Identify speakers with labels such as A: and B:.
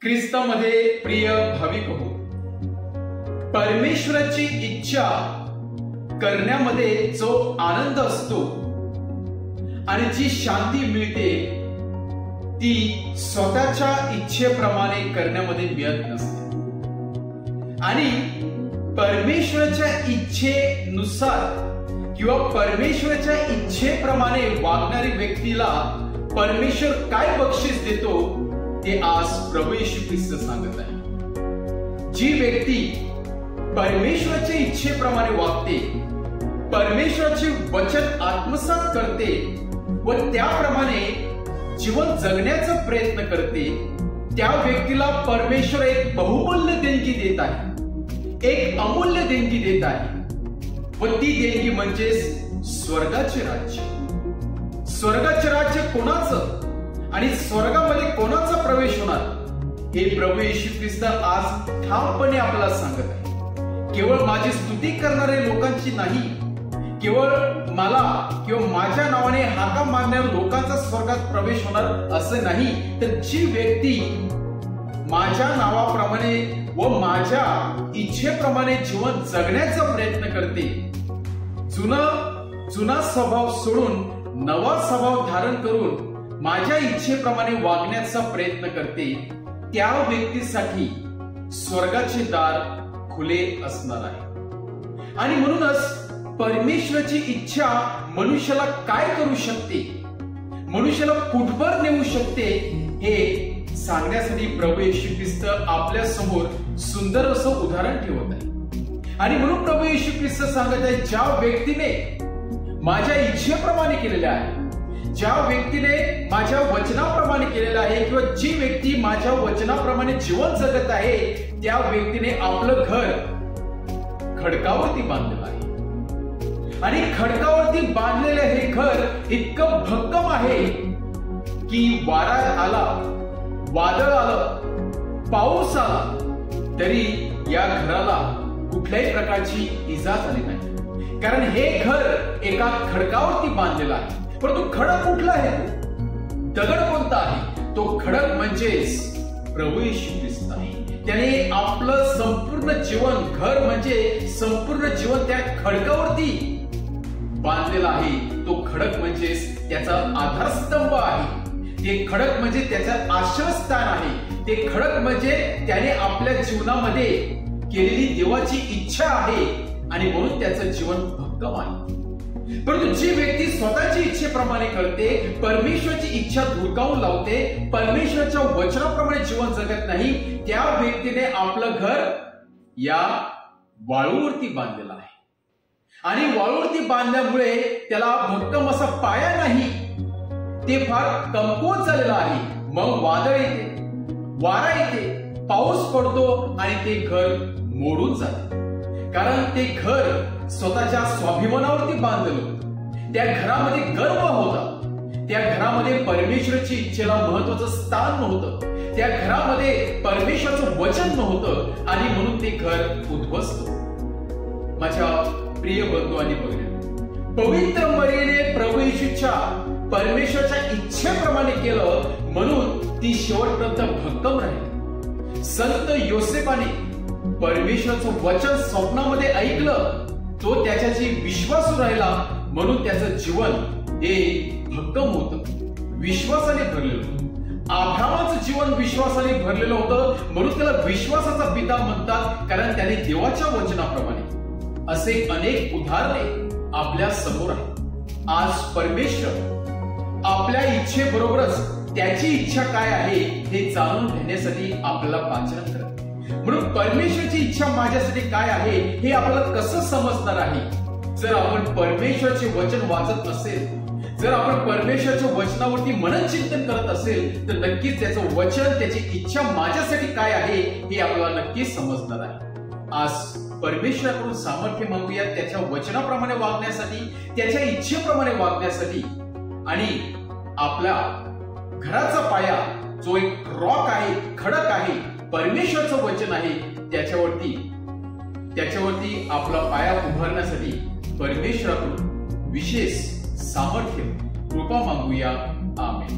A: ख्रिस्तामध्ये प्रिय भाविक हो, परमेश्वराची इच्छा करण्यामध्ये जो आनंद असतो आणि जी शांती मिळते ती स्वतःच्या इच्छेप्रमाणे करण्यामध्ये मिळत नसते. आणि परमेश्वराच्या इच्छेनुसार किंवा परमेश्वराच्या इच्छेप्रमाणे वागणारी व्यक्तीला परमेश्वर काय बक्षीस देतो ते आज प्रभू येशू ख्रिस्त सांगत आहे. जी व्यक्ती परमेश्वराच्या इच्छेप्रमाणे वागते, परमेश्वराचे वचन आत्मसात करते व त्याप्रमाणे जीवन जगण्याचा प्रयत्न करते, त्या व्यक्तीला परमेश्वर एक बहुमूल्य देणगी देत आहे, एक अमूल्य देणगी देत आहे. व ती देणगी म्हणजे स्वर्गाचे राज्य. स्वर्गाचे राज्य कोणाचं आणि स्वर्गामध्ये कोणाचा प्रवेश होणार हे प्रभू येशू ख्रिस्त आज ठामपणे आपल्याला सांगत आहे. केवळ माझी स्तुती करणारे लोकांची नाही, केवळ मला किंवा माझ्या नावाने हाका मारणाऱ्या लोकांचा स्वर्गात प्रवेश होणार असं नाही, तर जी व्यक्ती माझ्या नावाप्रमाणे व माझ्या इच्छेप्रमाणे जीवन जगण्याचा प्रयत्न करते, जुना स्वभाव सोडून नवा स्वभाव धारण करून माझ्या इच्छेप्रमाणे वागण्याचा प्रयत्न करते, त्या व्यक्तीसाठी स्वर्गाचे दार खुले असणार आहे. आणि म्हणूनच परमेश्वराची इच्छा मनुष्याला काय करू शकते, मनुष्याला कुठवर नेऊ शकते हे सांगण्यासाठी प्रभू येशू ख्रिस्त आपल्या समोर सुंदर असं उदाहरण ठेवत आहे. आणि म्हणून प्रभू येशू ख्रिस्त सांगत आहे, ज्या व्यक्तीने माझ्या इच्छेप्रमाणे केलेले आहे, ज्या व्यक्तीने माझ्या वचनाप्रमाणे केलेलं आहे किंवा जी व्यक्ती माझ्या वचनाप्रमाणे जीवन जगत आहे, त्या व्यक्तीने आपलं घर खडकावरती बांधलेलं आहे. आणि खडकावरती बांधलेलं हे घर इतकं भक्कम आहे की वारा आला, वादळ आलं, पाऊस आला तरी या घराला कुठल्याही प्रकारची इजा झाली नाही, कारण हे घर एका खडकावरती बांधलेलं आहे. परंतु खडक कुठला आहे, दगड कोणता आहे, तो खडक म्हणजेच प्रभू येशू ख्रिस्त आहे. त्याने आपलं संपूर्ण जीवन, घर म्हणजे संपूर्ण जीवन त्या खडकावरती बांधलेला आहे. तो खडक म्हणजेच त्याचा आधारस्तंभ आहे, ते खडक म्हणजे त्याचं आश्रयस्थान आहे, ते खडक म्हणजे त्याने आपल्या जीवनामध्ये केलेली देवाची इच्छा आहे आणि म्हणून त्याचं जीवन भक्कम आहे. परंतु जी व्यक्ती स्वतःची इच्छेप्रमाणे करते, परमेश्वराची इच्छा धुडकावून लावते, परमेश्वराच्या वचनाप्रमाणे जीवन जगत नाही, त्या व्यक्तीने आपलं घर या वाळूवरती बांधलेलं आहे. आणि वाळूवरती बांधल्यामुळे त्याला भक्कम असा पाया नाही, ते फार कमकुवत झालेलं आहे. मग वादळ येते, वारा येते, पाऊस पडतो आणि ते घर मोडून जाते, कारण ते घर स्वतःच्या स्वाभिमानावरती बांधलेलं होतं. त्या घरामध्ये गर्व होता, त्या घरामध्ये परमेश्वराची इच्छेला महत्वाचं स्थान नव्हतं, त्या घरामध्ये परमेश्वराचं वचन नव्हतं आणि म्हणून ते घर उद्ध्वस्त. माझ्या प्रिय बंधू आणि भगिनी, पवित्र मरियेने प्रभू येशूच्या परमेश्वराच्या इच्छेप्रमाणे केलं म्हणून ती शेवटपर्यंत भक्कम राहिली. संत योसेफाने परमेश्वराचं वचन स्वप्नामध्ये ऐकलं, तो त्याच्याशी विश्वासू राहिला म्हणून त्याचं जीवन हे भक्कम होतं, विश्वासाने भरलेलं होतं. अब्राहामाचं जीवन विश्वासाने भरलेलं होतं म्हणून त्याला विश्वासाचा पिता म्हणतात, कारण त्याने देवाच्या वचनाप्रमाणे. असे अनेक उदाहरणे आपल्या समोर आहेत. आज परमेश्वर आपल्या इच्छेबरोबरच त्याची इच्छा काय आहे हे जाणून घेण्यासाठी आपल्याला वाचन करत. म्हणून परमेश्वराची इच्छा माझ्यासाठी काय आहे हे आपल्याला कसं समजणार आहे? जर आपण परमेश्वराचे वचन वाचत असेल, जर आपण परमेश्वराच्या वचनावरती मनन चिंतन करत असेल, तर नक्कीच त्याचं वचन, त्याची इच्छा माझ्यासाठी काय आहे हे आपल्याला नक्कीच समजणार आहे. आज परमेश्वराकडून सामर्थ्य मागूया त्याच्या वचनाप्रमाणे वागण्यासाठी, त्याच्या इच्छेप्रमाणे वागण्यासाठी. आणि आपल्या घराचा पाया जो एक रॉक आहे, खडक आहे, परमेश्वराचं वचन आहे, त्याच्यावरती आपला पाया उभारण्यासाठी परमेश्वराकडून विशेष सामर्थ्य, कृपा मागूया. आमेन.